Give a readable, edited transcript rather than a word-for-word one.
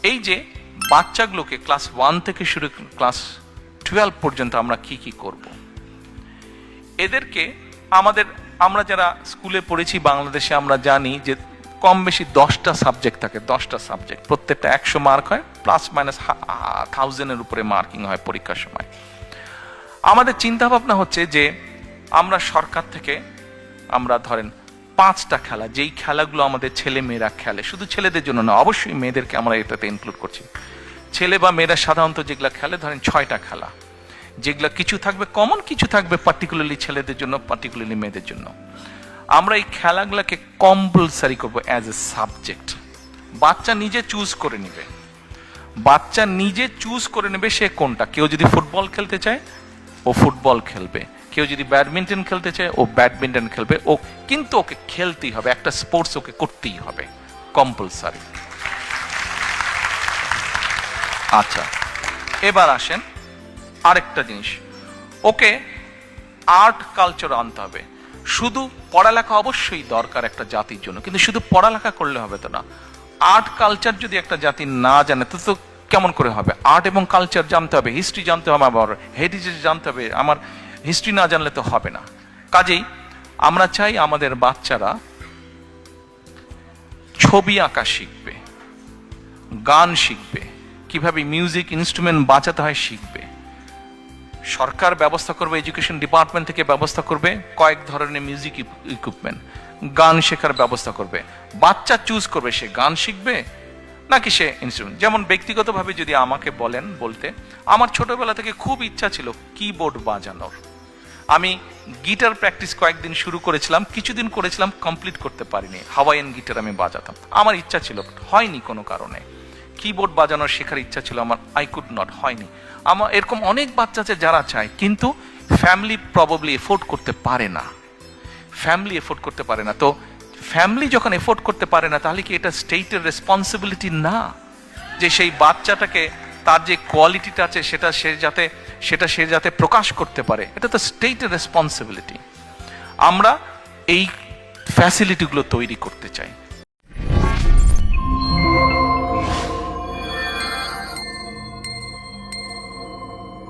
এই যে বাচ্চাগুলোকে ক্লাস 1 থেকে শুরু ক্লাস 12 পর্যন্ত আমরা কি করব, এদেরকে আমরা যারা স্কুলে পড়েছি বাংলাদেশে আমরা জানি যে কম বেশি 10টা সাবজেক্ট থাকে, 10টা সাবজেক্ট, প্রত্যেকটা 100 মার্ক হয়, প্লাস মাইনাস 1000-এর উপরে মার্কিং হয় পরীক্ষার সময়। আমাদের চিন্তা ভাবনা হচ্ছে যে আমরা সরকার থেকে আমরা ধরেন 5টা খেলা, যেই খেলাগুলো আমাদের ছেলে মেয়েরা খেলে, শুধু ছেলেদের জন্য না, অবশ্যই মেয়েদেরকে আমরা এটাতে ইনক্লুড করছি, ছেলে বা মেয়েরা সাধারণত যেগুলো খেলে ধরেন 6টা খেলা, যেগুলো কিছু থাকবে কমন, কিছু থাকবে পার্টিকুলারলি ছেলেদের জন্য, পার্টিকুলারলি মেয়েদের জন্য। আমরা এই খেলাগুলোকে কম্পালসারি করবো অ্যাজ এ সাবজেক্ট। বাচ্চা নিজে চুজ করে নেবে, বাচ্চা নিজে চুজ করে নেবে সে কোনটা। কেউ যদি ফুটবল খেলতে চায় ও ফুটবল খেলবে, কেউ যদি ব্যাডমিন্টন খেলতে চায় ও ব্যাডমিন্টন খেলবে, ও কিন্তু ওকে খেলতেই হবে, একটা স্পোর্টস ওকে করতেই হবে, কম্পালসারি। আচ্ছা, এবার আসেন আরেকটা জিনিস, ওকে আর্ট কালচার আনতে হবে। শুধু পড়ালেখা অবশ্যই দরকার একটা জাতির জন্য, কিন্তু শুধু পড়ালেখা করলে হবে তো না। আর্ট কালচার যদি একটা জাতি না জানে তো কেমন করে হবে? আর্ট এবং কালচার জানতে হবে, হিস্ট্রি জানতে হবে, আবার হেরিটেজ জানতে হবে। আমার হিস্ট্রি না জানলে তো হবে না। কাজেই আমরা চাই আমাদের বাচ্চারা ছবি আঁকা শিখবে, গান শিখবে, কিভাবে মিউজিক ইনস্ট্রুমেন্ট বাজাতে হয় শিখবে। সরকার ব্যবস্থা করবে, এডুকেশন ডিপার্টমেন্ট থেকে ব্যবস্থা করবে কয়েক ধরনের মিউজিক ইকুইপমেন্ট, গান শেখার ব্যবস্থা করবে। বাচ্চা চুজ করবে সে গান শিখবে নাকি সে ইনস্ট্রুমেন্ট। যেমন ব্যক্তিগতভাবে যদি আমাকে বলতে, আমার ছোটবেলা থেকে খুব ইচ্ছা ছিল কিবোর্ড বাজানোর। আমি গিটার প্র্যাকটিস কয়েকদিন শুরু করেছিলাম, কিছুদিন করেছিলাম, কমপ্লিট করতে পারিনি। হাওয়াইয়ান গিটার আমি বাজাতাম, আমার ইচ্ছা ছিল, হয়নি কোনো কারণে। কিবোর্ড বাজানোর শেখার ইচ্ছা ছিল আমার, আই কুড নট, হয়নি। আমার এরকম অনেক বাচ্চা আছে যারা চায়, কিন্তু ফ্যামিলি প্রবাবলি এফোর্ড করতে পারে না, ফ্যামিলি এফোর্ড করতে পারে না। তো ফ্যামিলি যখন এফোর্ড করতে পারে না, তাহলে কি এটা স্টেটের রেসপন্সিবিলিটি না যে সেই বাচ্চাটাকে তার যে কোয়ালিটিটা আছে সেটা সে যাতে প্রকাশ করতে পারে? এটা তো স্টেটের রেসপন্সিবিলিটি। আমরা এই ফ্যাসিলিটিগুলো তৈরি করতে চাই।